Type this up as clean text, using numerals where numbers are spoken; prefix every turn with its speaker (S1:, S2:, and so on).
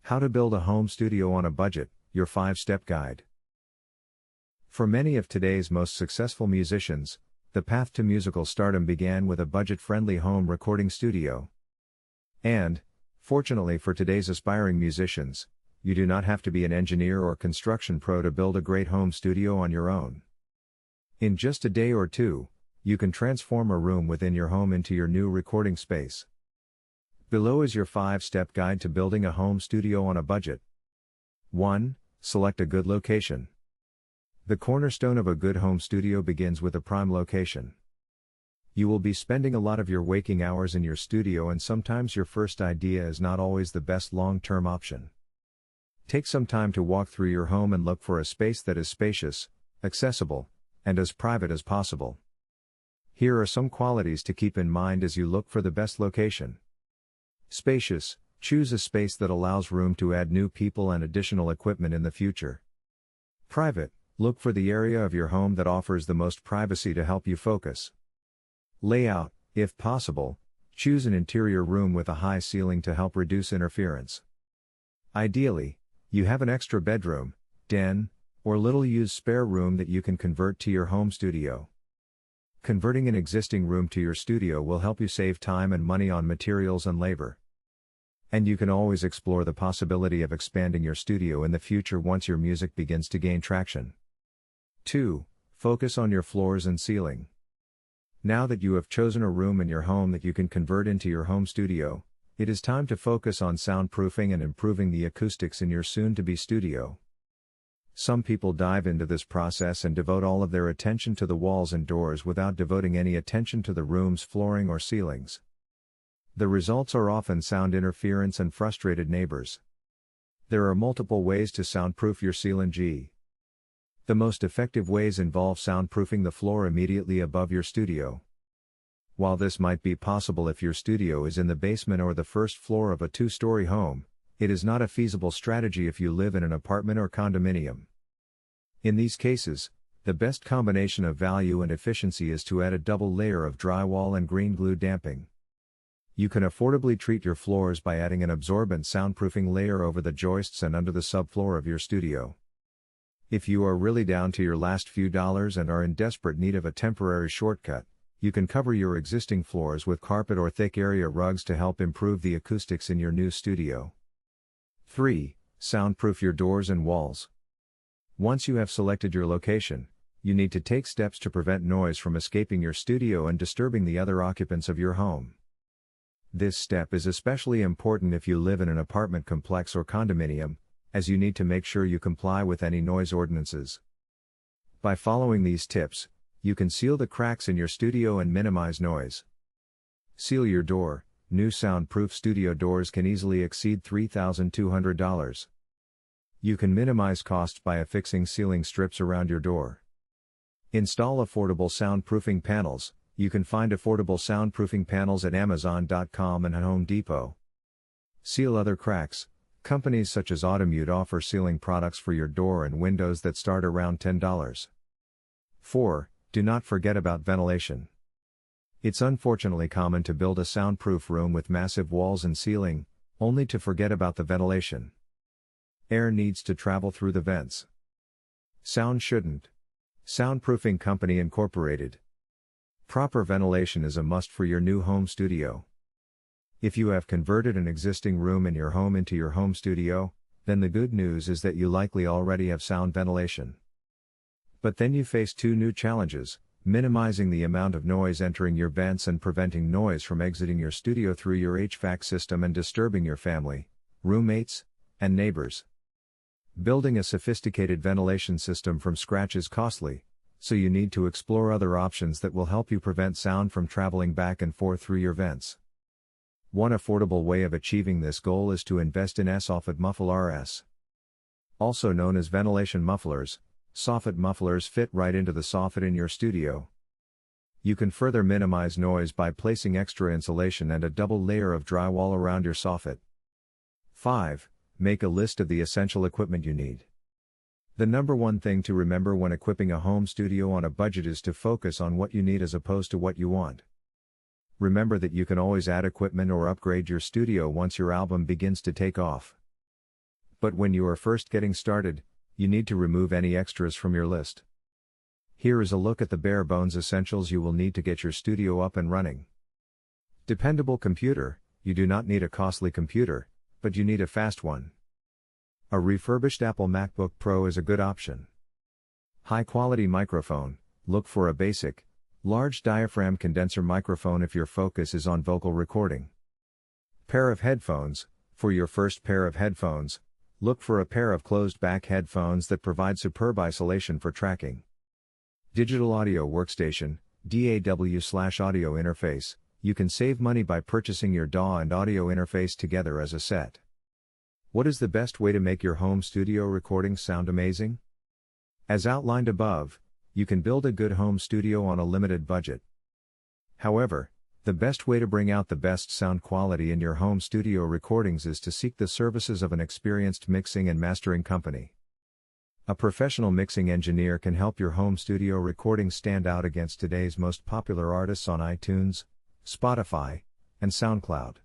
S1: How to Build a Home Studio on a Budget, your 5-Step Guide. For many of today's most successful musicians, the path to musical stardom began with a budget-friendly home recording studio. And, fortunately for today's aspiring musicians, you do not have to be an engineer or construction pro to build a great home studio on your own. In just a day or two, you can transform a room within your home into your new recording space. Below is your 5-step guide to building a home studio on a budget. 1. Select a good location. The cornerstone of a good home studio begins with a prime location. You will be spending a lot of your waking hours in your studio, and sometimes your first idea is not always the best long-term option. Take some time to walk through your home and look for a space that is spacious, accessible, and as private as possible. Here are some qualities to keep in mind as you look for the best location. Spacious, choose a space that allows room to add new people and additional equipment in the future. Private, look for the area of your home that offers the most privacy to help you focus. Layout, if possible, choose an interior room with a high ceiling to help reduce interference. Ideally, you have an extra bedroom, den, or little used spare room that you can convert to your home studio. Converting an existing room to your studio will help you save time and money on materials and labor. And you can always explore the possibility of expanding your studio in the future once your music begins to gain traction. 2. Focus on your floors and ceiling. Now that you have chosen a room in your home that you can convert into your home studio, it is time to focus on soundproofing and improving the acoustics in your soon-to-be studio. Some people dive into this process and devote all of their attention to the walls and doors without devoting any attention to the room's flooring or ceilings. The results are often sound interference and frustrated neighbors. There are multiple ways to soundproof your ceiling. The most effective ways involve soundproofing the floor immediately above your studio. While this might be possible if your studio is in the basement or the first floor of a 2-story home, it is not a feasible strategy if you live in an apartment or condominium. In these cases, the best combination of value and efficiency is to add a double layer of drywall and green glue damping. You can affordably treat your floors by adding an absorbent soundproofing layer over the joists and under the subfloor of your studio. If you are really down to your last few dollars and are in desperate need of a temporary shortcut, you can cover your existing floors with carpet or thick area rugs to help improve the acoustics in your new studio. 3. Soundproof your doors and walls. Once you have selected your location, you need to take steps to prevent noise from escaping your studio and disturbing the other occupants of your home. This step is especially important if you live in an apartment complex or condominium, as you need to make sure you comply with any noise ordinances. By following these tips, you can seal the cracks in your studio and minimize noise. Seal your door. New soundproof studio doors can easily exceed $3,200. You can minimize costs by affixing sealing strips around your door. Install affordable soundproofing panels. You can find affordable soundproofing panels at Amazon.com and at Home Depot. Seal other cracks. Companies such as Automute offer sealing products for your door and windows that start around $10. 4. Do not forget about ventilation. It's unfortunately common to build a soundproof room with massive walls and ceiling, only to forget about the ventilation. Air needs to travel through the vents. Sound shouldn't. Soundproofing Company Incorporated. Proper ventilation is a must for your new home studio. If you have converted an existing room in your home into your home studio, then the good news is that you likely already have sound ventilation. But then you face 2 new challenges: minimizing the amount of noise entering your vents and preventing noise from exiting your studio through your HVAC system and disturbing your family, roommates, and neighbors. Building a sophisticated ventilation system from scratch is costly, so you need to explore other options that will help you prevent sound from traveling back and forth through your vents. One affordable way of achieving this goal is to invest in Soffit Muffle RS. Also known as ventilation mufflers, Soffit mufflers fit right into the soffit in your studio. You can further minimize noise by placing extra insulation and a double layer of drywall around your soffit. 5. Make a list of the essential equipment you need. The number one thing to remember when equipping a home studio on a budget is to focus on what you need as opposed to what you want. Remember that you can always add equipment or upgrade your studio once your album begins to take off. But when you are first getting started, you need to remove any extras from your list. Here is a look at the bare bones essentials you will need to get your studio up and running. Dependable computer. You do not need a costly computer, but you need a fast one. A refurbished Apple MacBook Pro is a good option. High quality microphone. Look for a basic, large diaphragm condenser microphone if your focus is on vocal recording. Pair of headphones. For your first pair of headphones, look for a pair of closed-back headphones that provide superb isolation for tracking. Digital Audio Workstation, DAW/audio interface. You can save money by purchasing your DAW and audio interface together as a set. What is the best way to make your home studio recordings sound amazing? As outlined above, you can build a good home studio on a limited budget. However, the best way to bring out the best sound quality in your home studio recordings is to seek the services of an experienced mixing and mastering company. A professional mixing engineer can help your home studio recordings stand out against today's most popular artists on iTunes, Spotify, and SoundCloud.